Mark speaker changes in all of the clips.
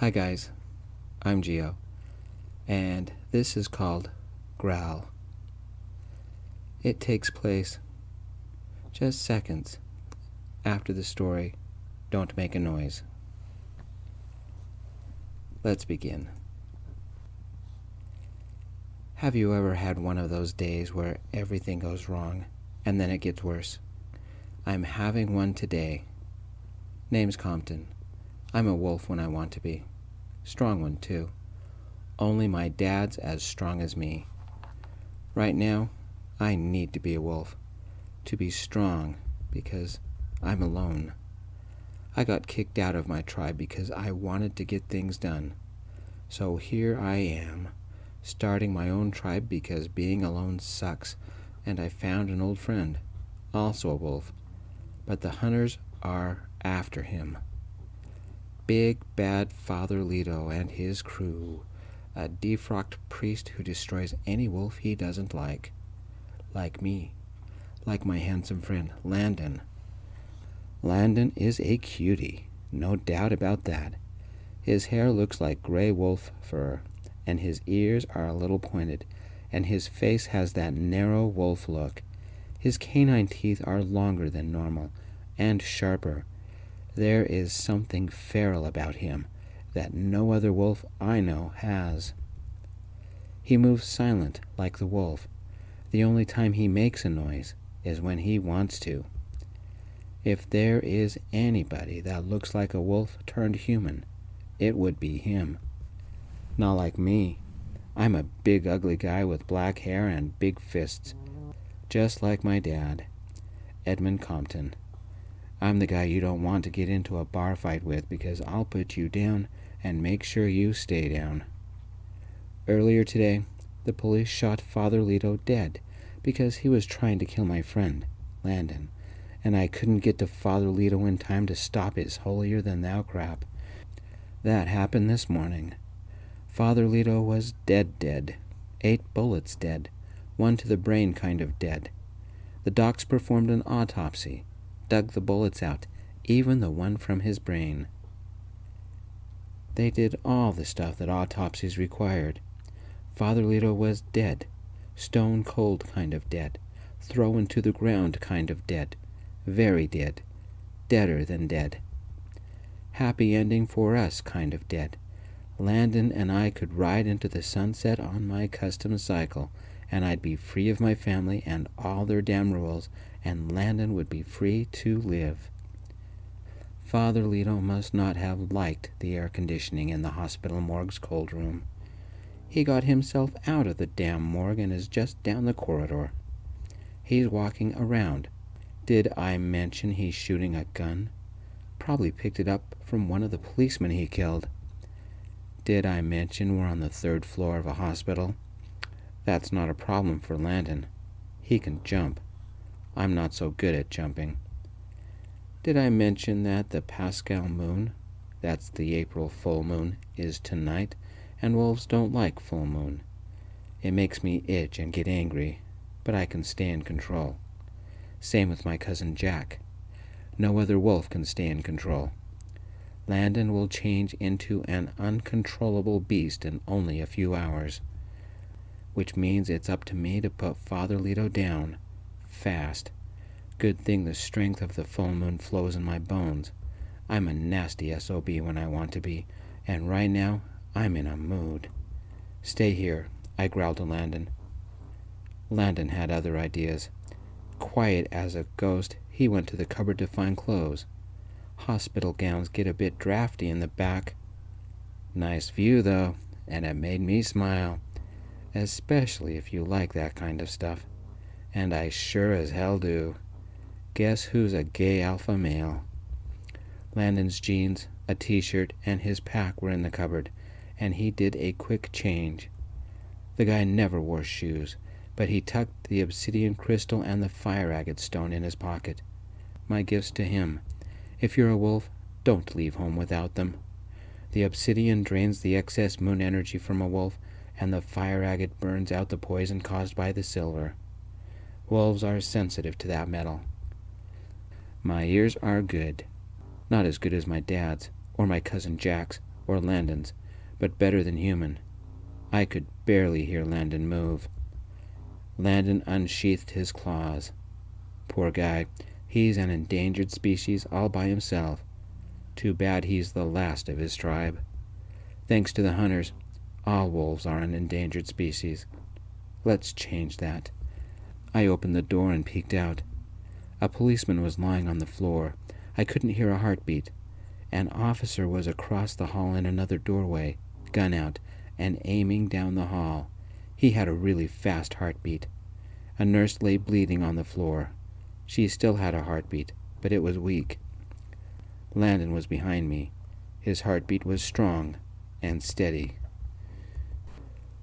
Speaker 1: Hi guys, I'm Gio, and this is called Growl. It takes place just seconds after the story Don't Make a Noise. Let's begin. Have you ever had one of those days where everything goes wrong and then it gets worse? I'm having one today. Name's Compton. I'm a wolf when I want to be. Strong one, too. Only my dad's as strong as me. Right now, I need to be a wolf. To be strong, because I'm alone. I got kicked out of my tribe because I wanted to get things done. So here I am, starting my own tribe because being alone sucks, and I found an old friend, also a wolf. But the hunters are after him. Big bad Father Leto and his crew, a defrocked priest who destroys any wolf he doesn't like. Like me. Like my handsome friend, Landon. Landon is a cutie, no doubt about that. His hair looks like gray wolf fur, and his ears are a little pointed, and his face has that narrow wolf look. His canine teeth are longer than normal, and sharper. There is something feral about him that no other wolf I know has. He moves silent like the wolf. The only time he makes a noise is when he wants to. If there is anybody that looks like a wolf turned human, it would be him. Not like me. I'm a big ugly guy with black hair and big fists, just like my dad, Edmund Compton. I'm the guy you don't want to get into a bar fight with because I'll put you down and make sure you stay down. Earlier today, the police shot Father Leto dead because he was trying to kill my friend, Landon, and I couldn't get to Father Leto in time to stop his holier-than-thou crap. That happened this morning. Father Leto was dead. 8 bullets dead, 1 to the brain kind of dead. The docs performed an autopsy, dug the bullets out, even the one from his brain. They did all the stuff that autopsies required. Father Leto was dead, stone cold kind of dead, thrown to the ground kind of dead, very dead, deader than dead. Happy ending for us kind of dead. Landon and I could ride into the sunset on my custom cycle, and I'd be free of my family and all their damn rules, and Landon would be free to live. Father Leto must not have liked the air conditioning in the hospital morgue's cold room. He got himself out of the damn morgue and is just down the corridor. He's walking around. Did I mention he's shooting a gun? Probably picked it up from one of the policemen he killed. Did I mention we're on the 3rd floor of a hospital? That's not a problem for Landon. He can jump. I'm not so good at jumping. Did I mention that the Pascal moon, that's the April full moon, is tonight, and wolves don't like full moon? It makes me itch and get angry, but I can stay in control. Same with my cousin Jack. No other wolf can stay in control. Landon will change into an uncontrollable beast in only a few hours, which means it's up to me to put Father Leto down, fast. Good thing the strength of the full moon flows in my bones. I'm a nasty SOB when I want to be, and right now I'm in a mood. Stay here, I growled to Landon. Landon had other ideas. Quiet as a ghost, he went to the cupboard to find clothes. Hospital gowns get a bit drafty in the back. Nice view, though, and it made me smile. Especially if you like that kind of stuff. And I sure as hell do. Guess who's a gay alpha male? Landon's jeans, a t-shirt, and his pack were in the cupboard, and he did a quick change. The guy never wore shoes, but he tucked the obsidian crystal and the fire agate stone in his pocket. My gifts to him. If you're a wolf, don't leave home without them. The obsidian drains the excess moon energy from a wolf, and the fire agate burns out the poison caused by the silver. Wolves are sensitive to that metal. My ears are good. Not as good as my dad's, or my cousin Jack's, or Landon's, but better than human. I could barely hear Landon move. Landon unsheathed his claws. Poor guy, he's an endangered species all by himself. Too bad he's the last of his tribe. Thanks to the hunters, all wolves are an endangered species. Let's change that. I opened the door and peeked out. A policeman was lying on the floor. I couldn't hear a heartbeat. An officer was across the hall in another doorway, gun out, and aiming down the hall. He had a really fast heartbeat. A nurse lay bleeding on the floor. She still had a heartbeat, but it was weak. Landon was behind me. His heartbeat was strong and steady.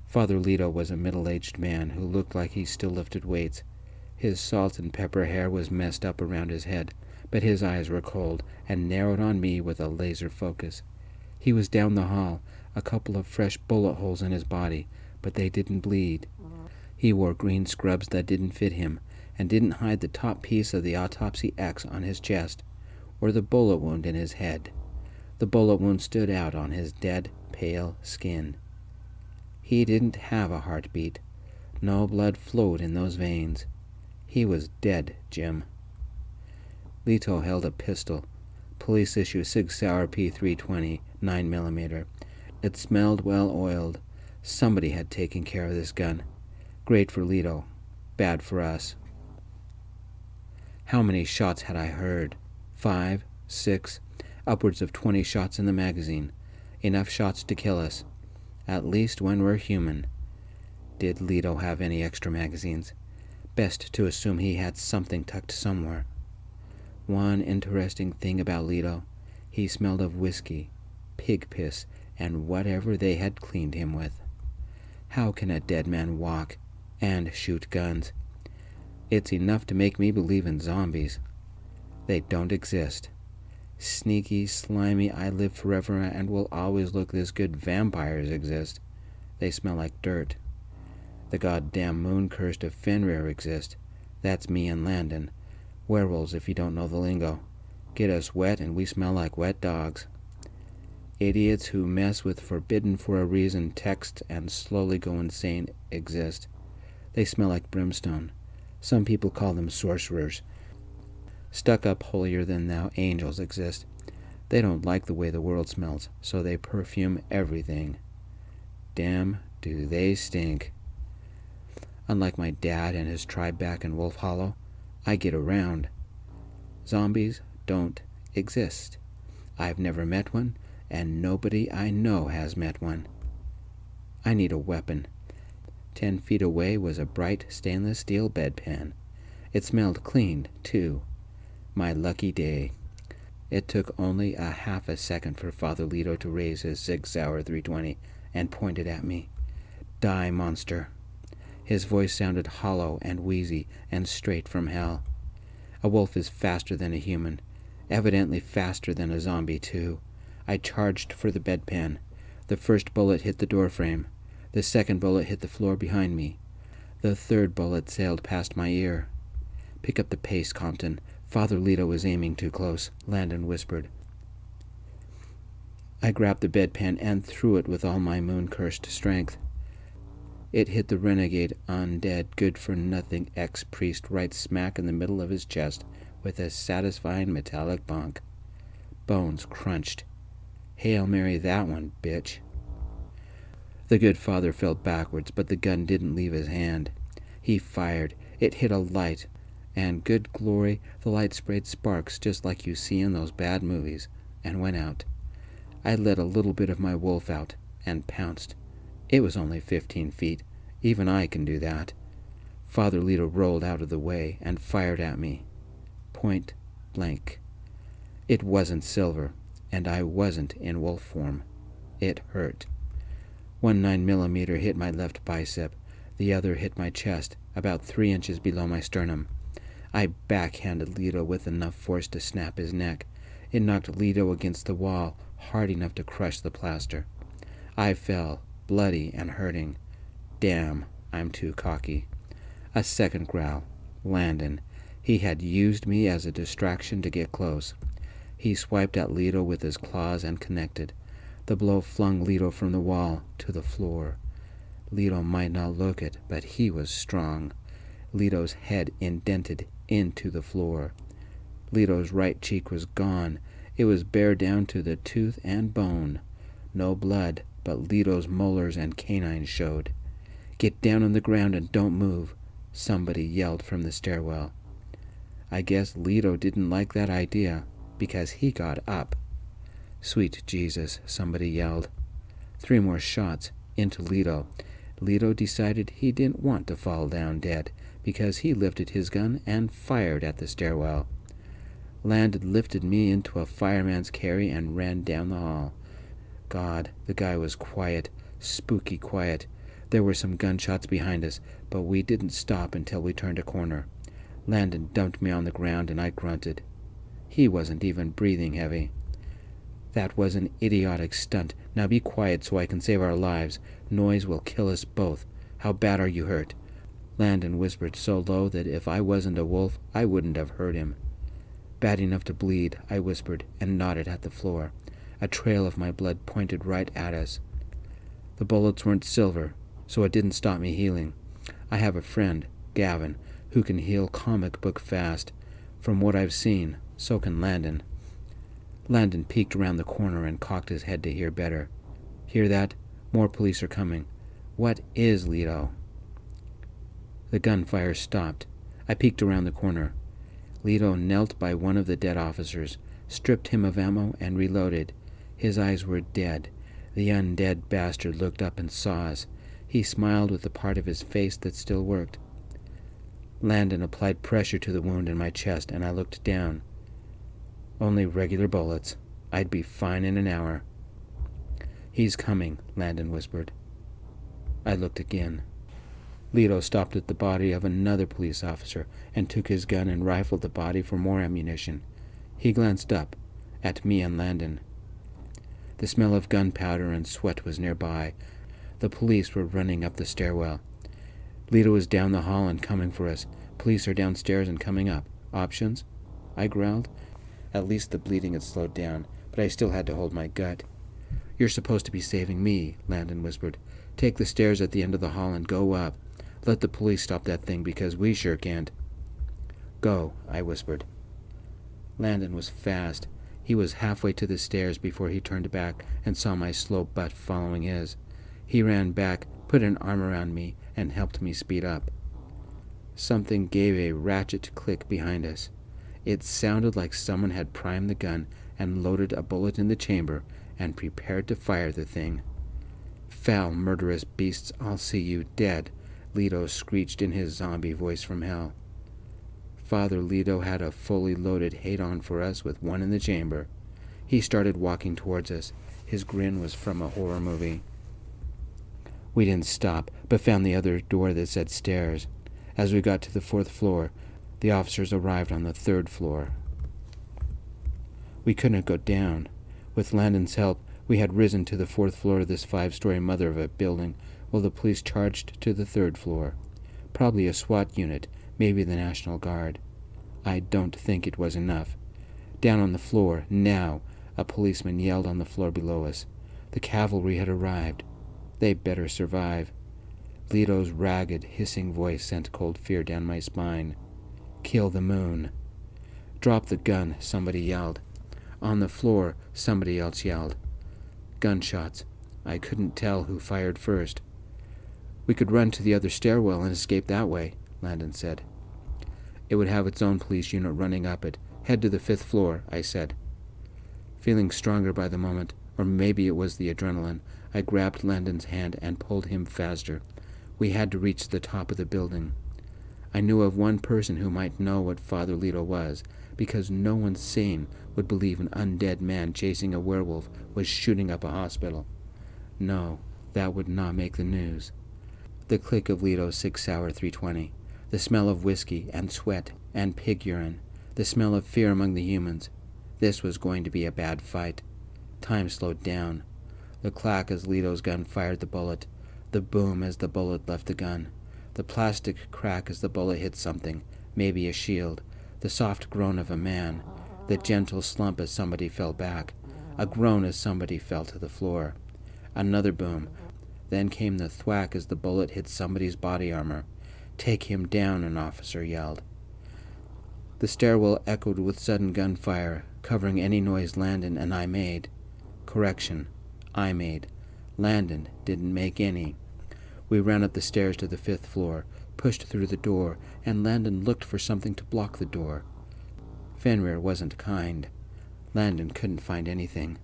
Speaker 1: Father Leto was a middle-aged man who looked like he still lifted weights. His salt and pepper hair was messed up around his head, but his eyes were cold and narrowed on me with a laser focus. He was down the hall, a couple of fresh bullet holes in his body, but they didn't bleed. He wore green scrubs that didn't fit him and didn't hide the top piece of the autopsy X on his chest, or the bullet wound in his head. The bullet wound stood out on his dead, pale skin. He didn't have a heartbeat. No blood flowed in those veins. He was dead, Jim. Leto held a pistol. Police issue Sig Sauer P320, 9mm. It smelled well oiled. Somebody had taken care of this gun. Great for Leto. Bad for us. How many shots had I heard? 5, 6, upwards of 20 shots in the magazine. Enough shots to kill us. At least when we're human. Did Leto have any extra magazines? Best to assume he had something tucked somewhere. One interesting thing about Leto, he smelled of whiskey, pig piss, and whatever they had cleaned him with. How can a dead man walk and shoot guns? It's enough to make me believe in zombies. They don't exist. Sneaky, slimy, I live forever and will always look this good vampires exist. They smell like dirt. The goddamn moon-cursed of Fenrir exist. That's me and Landon. Werewolves, if you don't know the lingo. Get us wet and we smell like wet dogs. Idiots who mess with forbidden for a reason text and slowly go insane exist. They smell like brimstone. Some people call them sorcerers. Stuck-up holier-than-thou angels exist. They don't like the way the world smells, so they perfume everything. Damn, do they stink. Unlike my dad and his tribe back in Wolf Hollow, I get around. Zombies don't exist. I've never met one, and nobody I know has met one. I need a weapon. 10 feet away was a bright stainless steel bedpan. It smelled clean, too. My lucky day. It took only a half a second for Father Leto to raise his Sig Sauer 320 and point it at me. Die, monster. His voice sounded hollow and wheezy and straight from hell. A wolf is faster than a human, evidently faster than a zombie, too. I charged for the bedpan. The first bullet hit the doorframe. The second bullet hit the floor behind me. The third bullet sailed past my ear. Pick up the pace, Compton. Father Leto is aiming too close, Landon whispered. I grabbed the bedpan and threw it with all my moon-cursed strength. It hit the renegade, undead, good-for-nothing ex-priest right smack in the middle of his chest with a satisfying metallic bonk. Bones crunched. Hail Mary that one, bitch. The good father fell backwards, but the gun didn't leave his hand. He fired. It hit a light, and good glory, the light sprayed sparks just like you see in those bad movies, and went out. I let a little bit of my wolf out, and pounced. It was only 15 feet. Even I can do that. Father Leto rolled out of the way and fired at me. Point blank. It wasn't silver, and I wasn't in wolf form. It hurt. One 9mm hit my left bicep. The other hit my chest, about 3 inches below my sternum. I backhanded Leto with enough force to snap his neck. It knocked Leto against the wall, hard enough to crush the plaster. I fell, bloody and hurting. Damn, I'm too cocky. A second growl. Landon. He had used me as a distraction to get close. He swiped at Leto with his claws and connected. The blow flung Leto from the wall to the floor. Leto might not look it, but he was strong. Leto's head indented into the floor. Leto's right cheek was gone. It was bare down to the tooth and bone. No blood, but Leto's molars and canines showed. "Get down on the ground and don't move," somebody yelled from the stairwell. I guess Leto didn't like that idea, because he got up. "Sweet Jesus," somebody yelled. 3 more shots into Leto. Leto decided he didn't want to fall down dead, because he lifted his gun and fired at the stairwell. Landon lifted me into a fireman's carry and ran down the hall. God, the guy was quiet, spooky quiet. There were some gunshots behind us, but we didn't stop until we turned a corner. Landon dumped me on the ground and I grunted. He wasn't even breathing heavy. "That was an idiotic stunt. Now be quiet so I can save our lives. Noise will kill us both. How bad are you hurt?" Landon whispered so low that if I wasn't a wolf, I wouldn't have heard him. "Bad enough to bleed," I whispered and nodded at the floor. A trail of my blood pointed right at us. The bullets weren't silver, so it didn't stop me healing. I have a friend, Gavin, who can heal comic book fast. From what I've seen, so can Landon. Landon peeked around the corner and cocked his head to hear better. "Hear that? More police are coming. What is Leto?" The gunfire stopped. I peeked around the corner. Leto knelt by one of the dead officers, stripped him of ammo, and reloaded. His eyes were dead. The undead bastard looked up and saw us. He smiled with the part of his face that still worked. Landon applied pressure to the wound in my chest, and I looked down. Only regular bullets. I'd be fine in an hour. "He's coming," Landon whispered. I looked again. Leto stopped at the body of another police officer and took his gun and rifled the body for more ammunition. He glanced up at me and Landon. The smell of gunpowder and sweat was nearby. The police were running up the stairwell. Leto was down the hall and coming for us. "Police are downstairs and coming up. Options?" I growled. At least the bleeding had slowed down, but I still had to hold my gut. "You're supposed to be saving me," Landon whispered. "Take the stairs at the end of the hall and go up. Let the police stop that thing, because we sure can't." "Go," I whispered. Landon was fast. He was halfway to the stairs before he turned back and saw my slow butt following his. He ran back, put an arm around me, and helped me speed up. Something gave a ratchet click behind us. It sounded like someone had primed the gun and loaded a bullet in the chamber and prepared to fire the thing. "Foul, murderous beasts, I'll see you dead," Leto screeched in his zombie voice from hell. Father Leto had a fully loaded hate-on for us with one in the chamber. He started walking towards us. His grin was from a horror movie. We didn't stop, but found the other door that said stairs. As we got to the 4th floor, the officers arrived on the 3rd floor. We couldn't go down. With Landon's help, we had risen to the 4th floor of this 5-story mother of a building, while the police charged to the 3rd floor. Probably a SWAT unit, maybe the National Guard. I don't think it was enough. "Down on the floor, now!" a policeman yelled on the floor below us. The cavalry had arrived. They better survive. Leto's ragged, hissing voice sent cold fear down my spine. "Kill the moon." "Drop the gun," somebody yelled. On the floor, somebody else yelled. Gunshots. I couldn't tell who fired first. "We could run to the other stairwell and escape that way," Landon said. "It would have its own police unit running up it. Head to the 5th floor," I said. Feeling stronger by the moment, or maybe it was the adrenaline, I grabbed Landon's hand and pulled him faster. We had to reach the top of the building. I knew of one person who might know what Father Leto was, because no one sane would believe an undead man chasing a werewolf was shooting up a hospital. No, that would not make the news. The click of Leto's 6-hour 320, the smell of whiskey and sweat and pig urine, the smell of fear among the humans. This was going to be a bad fight. Time slowed down. The clack as Leto's gun fired the bullet, the boom as the bullet left the gun, the plastic crack as the bullet hit something, maybe a shield, the soft groan of a man, the gentle slump as somebody fell back. A groan as somebody fell to the floor. Another boom. Then came the thwack as the bullet hit somebody's body armor. "Take him down," an officer yelled. The stairwell echoed with sudden gunfire, covering any noise Landon and I made. Correction, I made. Landon didn't make any. We ran up the stairs to the 5th floor, pushed through the door, and Landon looked for something to block the door. Fenrir wasn't kind. Landon couldn't find anything.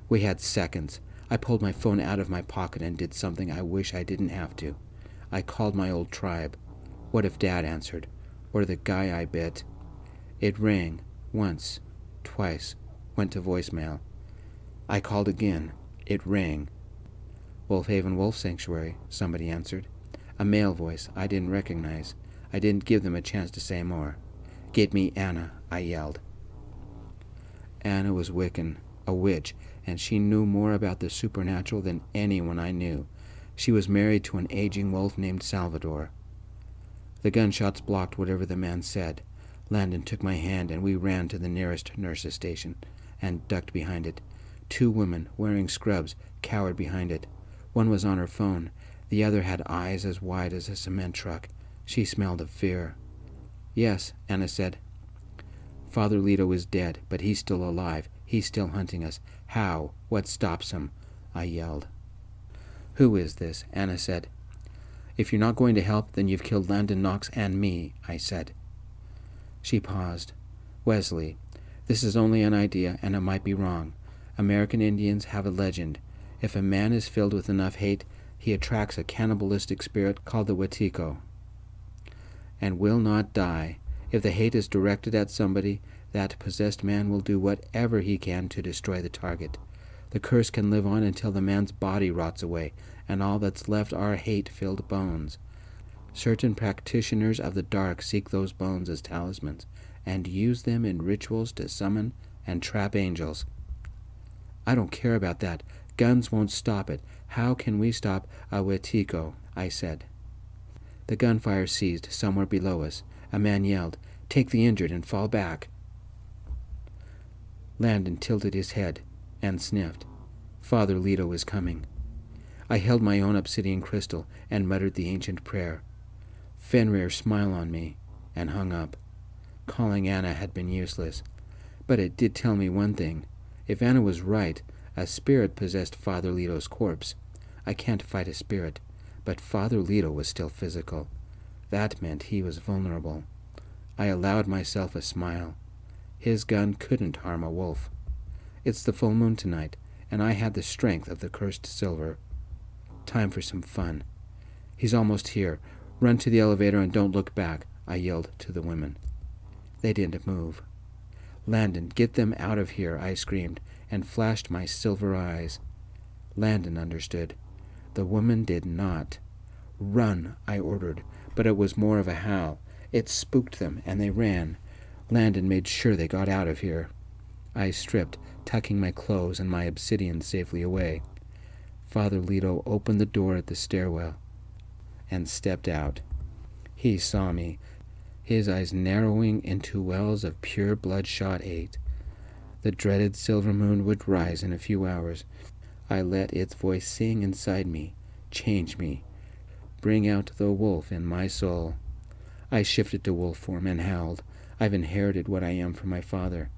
Speaker 1: We had seconds. I pulled my phone out of my pocket and did something I wish I didn't have to. I called my old tribe. What if Dad answered? Or the guy I bit? It rang. Once. Twice. Went to voicemail. I called again. It rang. Wolfhaven Wolf Sanctuary, somebody answered. A male voice I didn't recognize. I didn't give them a chance to say more. "Get me Anna," I yelled. Anna was Wiccan, a witch, and she knew more about the supernatural than anyone I knew. She was married to an aging wolf named Salvador. The gunshots blocked whatever the man said. Landon took my hand and we ran to the nearest nurse's station and ducked behind it. 2 women, wearing scrubs, cowered behind it. One was on her phone. The other had eyes as wide as a cement truck. She smelled of fear. "Yes," Anna said. "Father Leto is dead, but he's still alive. He's still hunting us. How? What stops him?" I yelled. "Who is this?" Anna said. "If you're not going to help, then you've killed Landon Knox and me," I said. She paused. "Wesley, this is only an idea, and it might be wrong. American Indians have a legend. If a man is filled with enough hate, he attracts a cannibalistic spirit called the Wetiko, and will not die. If the hate is directed at somebody, that possessed man will do whatever he can to destroy the target. The curse can live on until the man's body rots away, and all that's left are hate-filled bones. Certain practitioners of the dark seek those bones as talismans, and use them in rituals to summon and trap angels." "I don't care about that. Guns won't stop it. How can we stop a Wetiko?" I said. The gunfire ceased somewhere below us. A man yelled, "Take the injured and fall back." Landon tilted his head and sniffed. "Father Leto is coming." I held my own obsidian crystal and muttered the ancient prayer. Fenrir smiled on me and hung up. Calling Anna had been useless, but it did tell me one thing. If Anna was right, a spirit possessed Father Leto's corpse. I can't fight a spirit, but Father Leto was still physical. That meant he was vulnerable. I allowed myself a smile. His gun couldn't harm a wolf. It's the full moon tonight, and I had the strength of the cursed silver. Time for some fun. "He's almost here. Run to the elevator and don't look back," I yelled to the women. They didn't move. "Landon, get them out of here," I screamed, and flashed my silver eyes. Landon understood. The woman did not. "Run," I ordered, but it was more of a howl. It spooked them, and they ran. Landon made sure they got out of here. I stripped, tucking my clothes and my obsidian safely away. Father Leto opened the door at the stairwell and stepped out. He saw me, his eyes narrowing into wells of pure bloodshot hate. The dreaded silver moon would rise in a few hours. I let its voice sing inside me, change me, bring out the wolf in my soul. I shifted to wolf form and howled. I've inherited what I am from my father.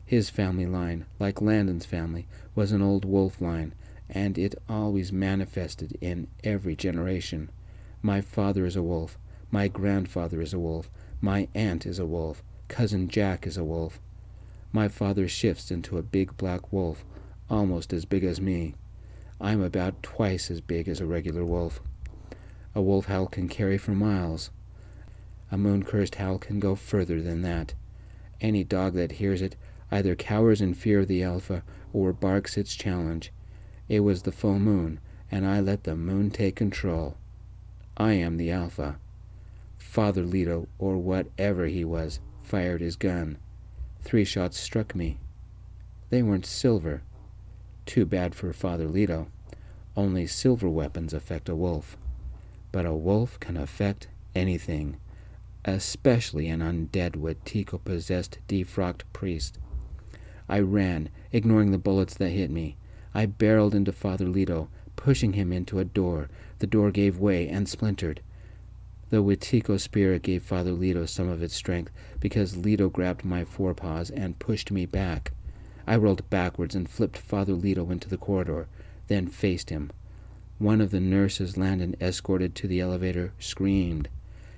Speaker 1: His family line, like Landon's family, was an old wolf line, and it always manifested in every generation. My father is a wolf. My grandfather is a wolf. My aunt is a wolf. Cousin Jack is a wolf. My father shifts into a big black wolf, almost as big as me. I'm about twice as big as a regular wolf. A wolf howl can carry for miles. A moon-cursed howl can go further than that. Any dog that hears it either cowers in fear of the alpha or barks its challenge. It was the full moon, and I let the moon take control. I am the alpha. Father Leto, or whatever he was, fired his gun. 3 shots struck me. They weren't silver. Too bad for Father Leto. Only silver weapons affect a wolf. But a wolf can affect anything, especially an undead Wetiko-possessed defrocked priest. I ran, ignoring the bullets that hit me. I barreled into Father Leto, pushing him into a door. The door gave way and splintered. The Wetiko spirit gave Father Leto some of its strength, because Leto grabbed my forepaws and pushed me back. I rolled backwards and flipped Father Leto into the corridor, then faced him. One of the nurses Landon escorted to the elevator screamed.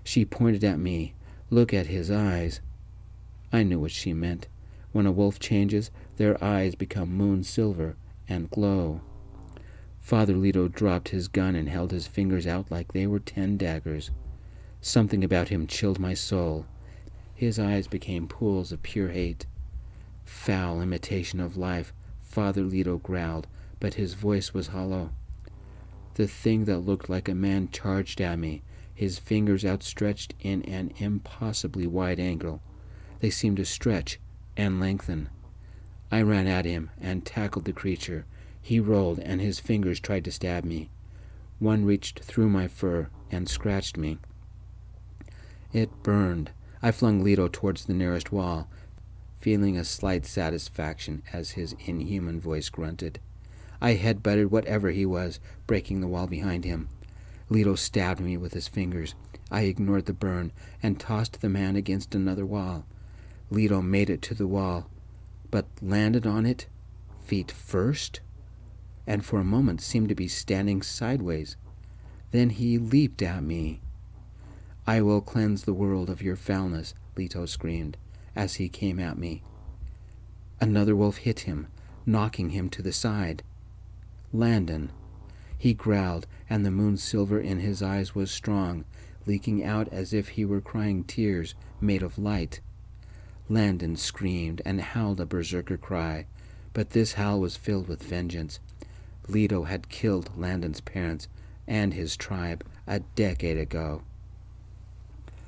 Speaker 1: She pointed at me. Look at his eyes. I knew what she meant. When a wolf changes, their eyes become moon silver and glow. Father Leto dropped his gun and held his fingers out like they were 10 daggers. Something about him chilled my soul. His eyes became pools of pure hate. Foul imitation of life, Father Leto growled, but his voice was hollow. The thing that looked like a man charged at me, his fingers outstretched in an impossibly wide angle. They seemed to stretch and lengthen. I ran at him and tackled the creature. He rolled, and his fingers tried to stab me. One reached through my fur and scratched me. It burned. I flung Leto towards the nearest wall, feeling a slight satisfaction as his inhuman voice grunted. I headbutted whatever he was, breaking the wall behind him. Leto stabbed me with his fingers. I ignored the burn and tossed the man against another wall. Leto made it to the wall, but landed on it, feet first, and for a moment seemed to be standing sideways. Then he leaped at me. I will cleanse the world of your foulness, Leto screamed, as he came at me. Another wolf hit him, knocking him to the side. Landon. He growled, and the moon silver in his eyes was strong, leaking out as if he were crying tears made of light. Landon screamed and howled a berserker cry, but this howl was filled with vengeance. Leto had killed Landon's parents and his tribe a decade ago.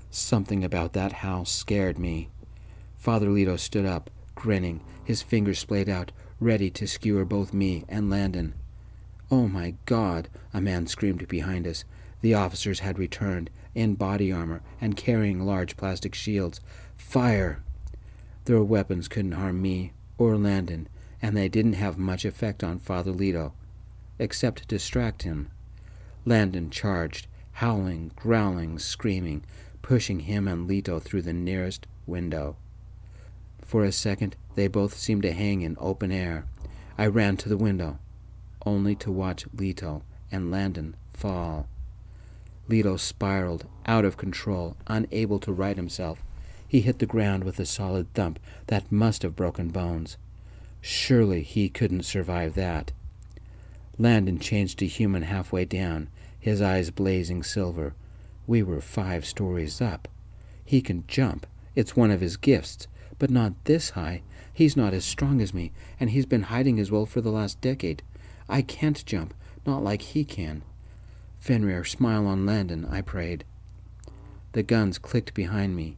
Speaker 1: Something about that howl scared me. Father Leto stood up, grinning, his fingers splayed out, ready to skewer both me and Landon. "Oh my God!" a man screamed behind us. The officers had returned, in body armor and carrying large plastic shields. "Fire!" Their weapons couldn't harm me or Landon, and they didn't have much effect on Father Leto, except to distract him. Landon charged, howling, growling, screaming, pushing him and Leto through the nearest window. For a second, they both seemed to hang in open air. I ran to the window, only to watch Leto and Landon fall. Leto spiraled, out of control, unable to right himself. He hit the ground with a solid thump that must have broken bones. Surely he couldn't survive that. Landon changed to human halfway down, his eyes blazing silver. We were 5 stories up. He can jump. It's one of his gifts, but not this high. He's not as strong as me, and he's been hiding as well for the last decade. I can't jump, not like he can. Fenrir, smile on Landon, I prayed. The guns clicked behind me.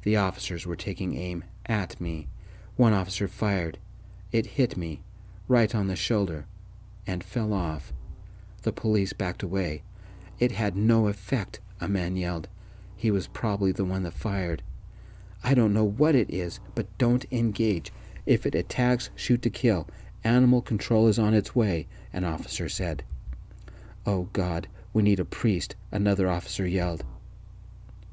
Speaker 1: The officers were taking aim at me. One officer fired. It hit me, right on the shoulder, and fell off. The police backed away. It had no effect, a man yelled. He was probably the one that fired. I don't know what it is, but don't engage. If it attacks, shoot to kill. Animal control is on its way, an officer said. Oh God, we need a priest, another officer yelled.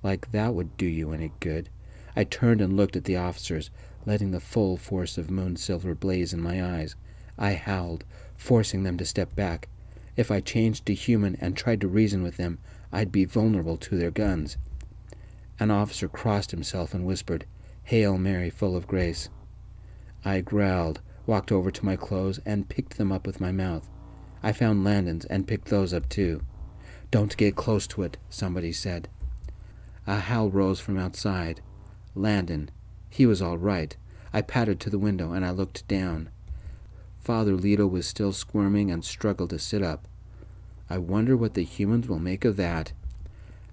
Speaker 1: Like that would do you any good. I turned and looked at the officers, letting the full force of moon silver blaze in my eyes. I howled, forcing them to step back. If I changed to human and tried to reason with them, I'd be vulnerable to their guns. An officer crossed himself and whispered, "Hail Mary, full of grace." I growled, walked over to my clothes, and picked them up with my mouth. I found Landon's and picked those up too. "Don't get close to it," somebody said. A howl rose from outside. Landon. He was all right. I pattered to the window and I looked down. Father Leto was still squirming and struggled to sit up. I wonder what the humans will make of that.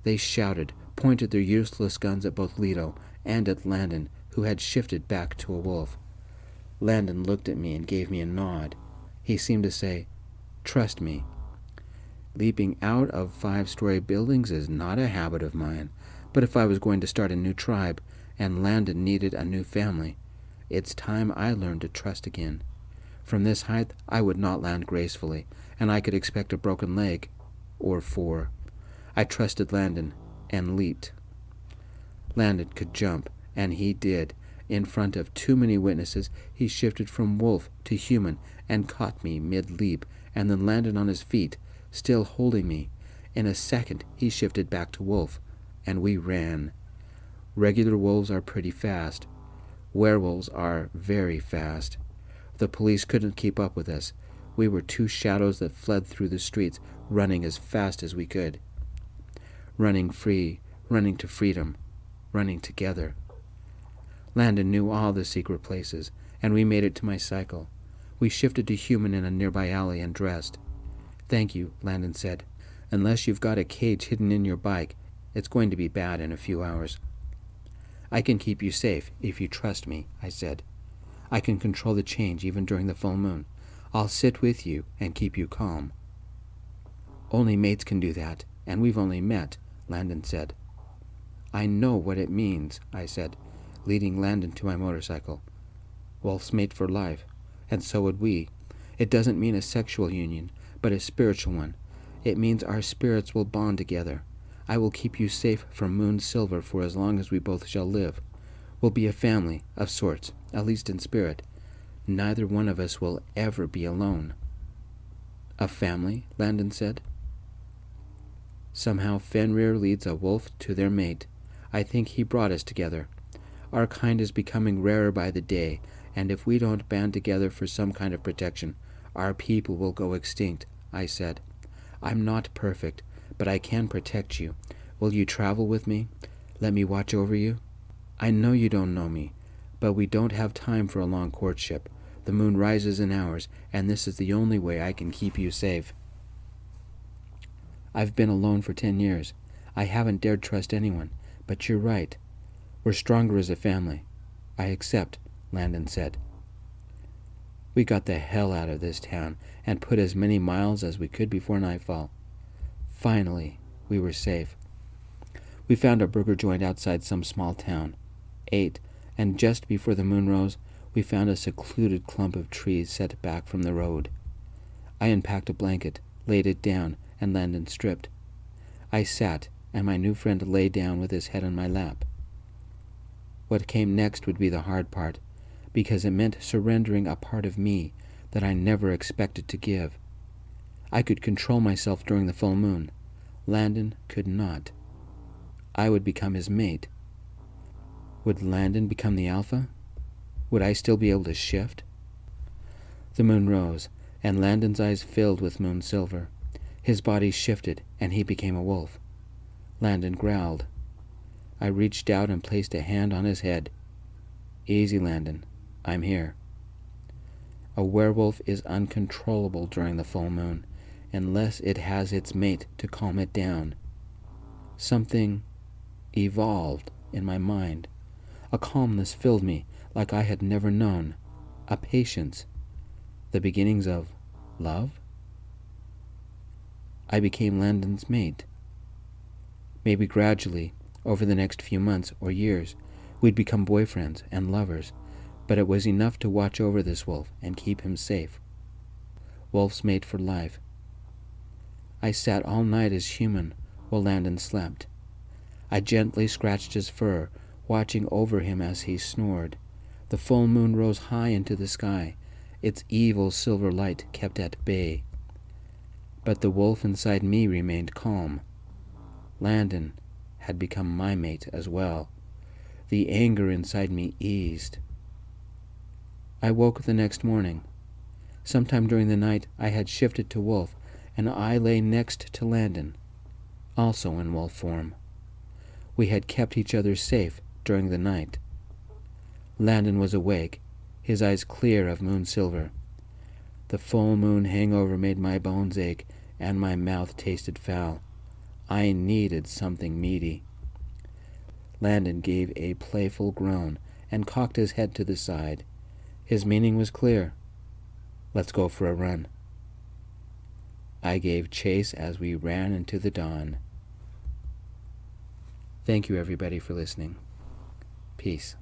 Speaker 1: They shouted, pointed their useless guns at both Leto and at Landon, who had shifted back to a wolf. Landon looked at me and gave me a nod. He seemed to say, "Trust me." Leaping out of 5-story buildings is not a habit of mine, but if I was going to start a new tribe, and Landon needed a new family, It's time I learned to trust again. From this height, I would not land gracefully, and I could expect a broken leg. Or 4. I trusted Landon, and leaped. Landon could jump, and he did. In front of too many witnesses, he shifted from wolf to human and caught me mid-leap, and then landed on his feet, still holding me. In a second, he shifted back to wolf, and we ran. Regular wolves are pretty fast. Werewolves are very fast. The police couldn't keep up with us. We were 2 shadows that fled through the streets, running as fast as we could. Running free, running to freedom, running together. Landon knew all the secret places, and we made it to my cycle. We shifted to human in a nearby alley and dressed. "Thank you," Landon said. "Unless you've got a cage hidden in your bike, it's going to be bad in a few hours." "I can keep you safe if you trust me," I said. "I can control the change even during the full moon. I'll sit with you and keep you calm." "Only mates can do that, and we've only met," Landon said. "I know what it means," I said, leading Landon to my motorcycle. "Wolf's mate for life, and so would we. It doesn't mean a sexual union, but a spiritual one. It means our spirits will bond together. I will keep you safe from Moon Silver for as long as we both shall live. We'll be a family, of sorts, at least in spirit. Neither one of us will ever be alone." "A family?" Landon said. "Somehow Fenrir leads a wolf to their mate. I think he brought us together. Our kind is becoming rarer by the day, and if we don't band together for some kind of protection, our people will go extinct," I said. "I'm not perfect, but I can protect you. Will you travel with me? Let me watch over you? I know you don't know me, but we don't have time for a long courtship. The moon rises in hours, and this is the only way I can keep you safe. I've been alone for 10 years. I haven't dared trust anyone, but you're right. We're stronger as a family." "I accept," Landon said. We got the hell out of this town and put as many miles as we could before nightfall. Finally, we were safe. We found a burger joint outside some small town, ate, and just before the moon rose, we found a secluded clump of trees set back from the road. I unpacked a blanket, laid it down, and Landon stripped. I sat, and my new friend lay down with his head on my lap. What came next would be the hard part, because it meant surrendering a part of me that I never expected to give. I could control myself during the full moon. Landon could not. I would become his mate. Would Landon become the alpha? Would I still be able to shift? The moon rose, and Landon's eyes filled with moon silver. His body shifted, and he became a wolf. Landon growled. I reached out and placed a hand on his head. "Easy, Landon. I'm here." A werewolf is uncontrollable during the full moon, unless it has its mate to calm it down. Something evolved in my mind. A calmness filled me like I had never known. A patience. The beginnings of love? I became Landon's mate. Maybe gradually, over the next few months or years, we'd become boyfriends and lovers, but it was enough to watch over this wolf and keep him safe. Wolf's mate for life. I sat all night as human while Landon slept. I gently scratched his fur, watching over him as he snored. The full moon rose high into the sky, its evil silver light kept at bay. But the wolf inside me remained calm. Landon had become my mate as well. The anger inside me eased. I woke the next morning. Sometime during the night I had shifted to wolf, and I lay next to Landon, also in wolf form. We had kept each other safe during the night. Landon was awake, his eyes clear of moon silver. The full moon hangover made my bones ache, and my mouth tasted foul. I needed something meaty. Landon gave a playful groan and cocked his head to the side. His meaning was clear. "Let's go for a run." I gave chase as we ran into the dawn. Thank you, everybody, for listening. Peace.